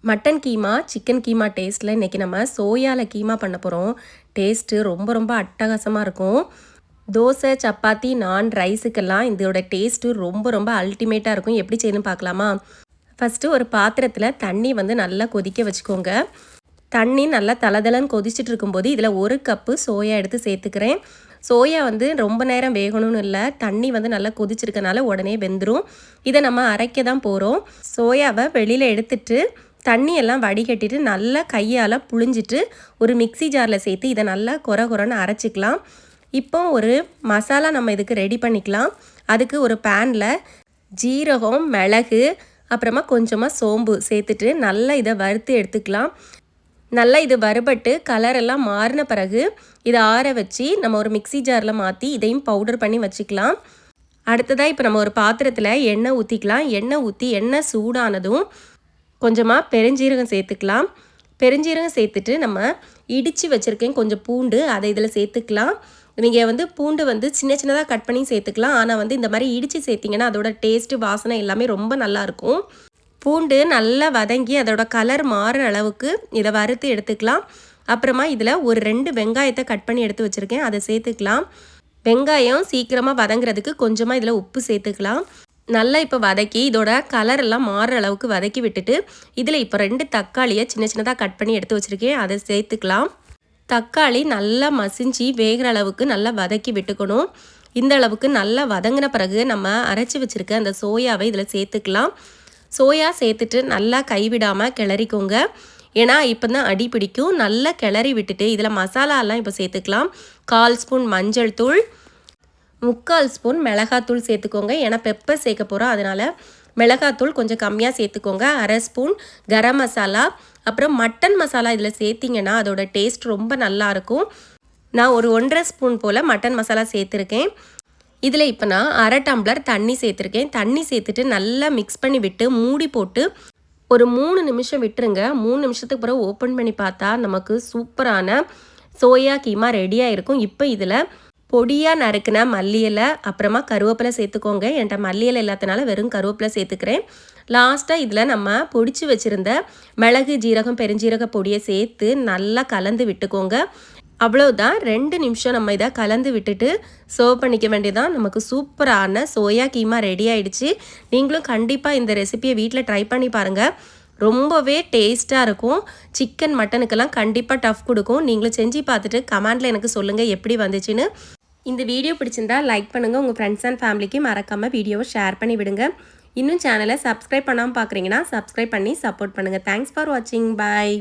Mutton keema, chicken keema டேஸ்ட்டில் இன்றைக்கி நம்ம சோயாவில் கீமா பண்ண போகிறோம். டேஸ்ட்டு ரொம்ப ரொம்ப அட்டகாசமாக இருக்கும். தோசை, சப்பாத்தி, நான், ரைஸுக்கெல்லாம் இதோட டேஸ்ட்டு ரொம்ப ரொம்ப அல்டிமேட்டாக இருக்கும். எப்படி செய்யணும்னு பார்க்கலாமா? ஃபஸ்ட்டு ஒரு பாத்திரத்தில் தண்ணி நல்லா கொதிக்க வச்சுக்கோங்க. தண்ணி நல்லா தளதளன்னு கொதிச்சுட்டு இருக்கும்போது இதில் 1 கப்பு சோயா எடுத்து சேர்த்துக்கிறேன். சோயா ரொம்ப நேரம் வேகணும்னு இல்லை, தண்ணி நல்லா கொதிச்சிருக்கனால உடனே வெந்துடும். இதை நம்ம அரைக்க தான் போகிறோம். சோயாவை வெளியில் எடுத்துட்டு தண்ணியெல்லாம் வடிகட்டிட்டு நல்லா கையால் புழிஞ்சிட்டு ஒரு மிக்சி ஜாரில் சேர்த்து இதை நல்லா கொரன்னு அரைச்சிக்கலாம். இப்போ ஒரு மசாலா நம்ம இதுக்கு ரெடி பண்ணிக்கலாம். அதுக்கு ஒரு பேனில் ஜீரகம், மிளகு, அப்புறமா கொஞ்சமாக சோம்பு சேர்த்துட்டு நல்லா இதை வறுத்து எடுத்துக்கலாம். நல்லா இது வறுபட்டு கலரெல்லாம் மாறின பிறகு இதை ஆற வச்சு நம்ம ஒரு மிக்சி ஜாரில் மாற்றி இதையும் பவுடர் பண்ணி வச்சுக்கலாம். அடுத்ததாக இப்போ நம்ம ஒரு பாத்திரத்தில் எண்ணெய் ஊற்றிக்கலாம். எண்ணெய் ஊற்றி எண்ணெய் சூடானதும் கொஞ்சமாக பெருஞ்சீரகம் சேர்த்துக்கலாம். பெருஞ்சீரகம் சேர்த்துட்டு நம்ம இடித்து வச்சுருக்கேன் கொஞ்சம் பூண்டு, அதை இதில் சேர்த்துக்கலாம். நீங்கள் பூண்டு சின்ன சின்னதாக கட் பண்ணி சேர்த்துக்கலாம். ஆனால் இந்த மாதிரி இடித்து சேர்த்திங்கன்னா அதோட டேஸ்ட்டு, வாசனை எல்லாமே ரொம்ப நல்லாயிருக்கும். பூண்டு நல்லா வதங்கி அதோட கலர் மாறுற அளவுக்கு இதை வறுத்து எடுத்துக்கலாம். அப்புறமா இதில் ஒரு 2 வெங்காயத்தை கட் பண்ணி எடுத்து வச்சுருக்கேன், அதை சேர்த்துக்கலாம். வெங்காயம் சீக்கிரமாக வதங்குறதுக்கு கொஞ்சமாக இதில் உப்பு சேர்த்துக்கலாம். நல்லா இப்போ வதக்கி இதோட கலர் எல்லாம் மாறுற அளவுக்கு வதக்கி விட்டுட்டு இதில் இப்போ 2 தக்காளியை சின்ன சின்னதாக கட் பண்ணி எடுத்து வச்சுருக்கேன், அதை சேர்த்துக்கலாம். தக்காளி நல்லா மசிஞ்சு வேகிற அளவுக்கு நல்லா வதக்கி விட்டுக்கணும். இந்த அளவுக்கு நல்லா வதங்கின பிறகு நம்ம அரைச்சி வச்சுருக்க அந்த சோயாவை இதில் சேர்த்துக்கலாம். சோயா சேர்த்துட்டு நல்லா கைவிடாமல் கிளறிக்கோங்க. ஏன்னா இப்போ தான் அடி பிடிக்கும். நல்லா கிளறி விட்டுட்டு இதில் மசாலாலாம் இப்போ சேர்த்துக்கலாம். 1/4 ஸ்பூன் மஞ்சள் தூள், 3/4 ஸ்பூன் மிளகாத்தூள் சேர்த்துக்கோங்க. ஏன்னா பெப்பர் சேர்க்க போகிறோம், அதனால் மிளகாத்தூள் கொஞ்சம் கம்மியாக சேர்த்துக்கோங்க. 1/2 ஸ்பூன் கரம் மசாலா, அப்புறம் மட்டன் மசாலா இதில் சேர்த்திங்கன்னா அதோட டேஸ்ட் ரொம்ப நல்லாயிருக்கும். நான் ஒரு 1/2 ஸ்பூன் போல் மட்டன் மசாலா சேர்த்துருக்கேன். இதில் இப்போ நான் 1/2 டம்ளர் தண்ணி சேர்த்துருக்கேன். தண்ணி சேர்த்துட்டு நல்லா மிக்ஸ் பண்ணி விட்டு மூடி போட்டு ஒரு 3 நிமிஷம் விட்டுருங்க. 3 நிமிஷத்துக்கு பிறகு ஓப்பன் பண்ணி பார்த்தா நமக்கு சூப்பரான சோயா கீமா ரெடியாக இருக்கும். இப்போ இதில் பொடியாக நறுக்கின மல்லி இலை, அப்புறமா கருவேப்பிலை சேர்த்துக்கோங்க. என்கிட்ட மல்லி இலை இல்லாதனால வெறும் கருவேப்பிலை சேர்த்துக்கிறேன். லாஸ்ட்டாக இதில் நம்ம பொடிச்சு வச்சுருந்த மிளகு, ஜீரகம், பெருஞ்சீரக பொடியை சேர்த்து நல்லா கலந்து விட்டுக்கோங்க. அவ்வளோதான், 2 நிமிஷம் நம்ம இதை கலந்து விட்டுட்டு சர்வ் பண்ணிக்க வேண்டியதான். நமக்கு சூப்பரான சோயா கீமா ரெடி ஆகிடுச்சு. நீங்களும் கண்டிப்பாக இந்த ரெசிபியை வீட்டில் ட்ரை பண்ணி பாருங்கள். ரொம்பவே டேஸ்ட்டாக இருக்கும். சிக்கன், மட்டனுக்கெல்லாம் கண்டிப்பாக டஃப் கொடுக்கும். நீங்களும் செஞ்சு பார்த்துட்டு கமெண்டில் எனக்கு சொல்லுங்கள் எப்படி வந்துச்சுன்னு. இந்த வீடியோ பிடிச்சிருந்தா லைக் பண்ணுங்கள். உங்கள் ஃப்ரெண்ட்ஸ் அண்ட் ஃபேமிலிக்கு மறக்காமல் வீடியோவை ஷேர் பண்ணி விடுங்க. இன்னும் சேனலை சப்ஸ்கிரைப் பண்ணாமல் பார்க்குறீங்கன்னா சப்ஸ்கிரைப் பண்ணி சப்போர்ட் பண்ணுங்கள். தேங்க்ஸ் ஃபார் வாட்சிங். பாய்.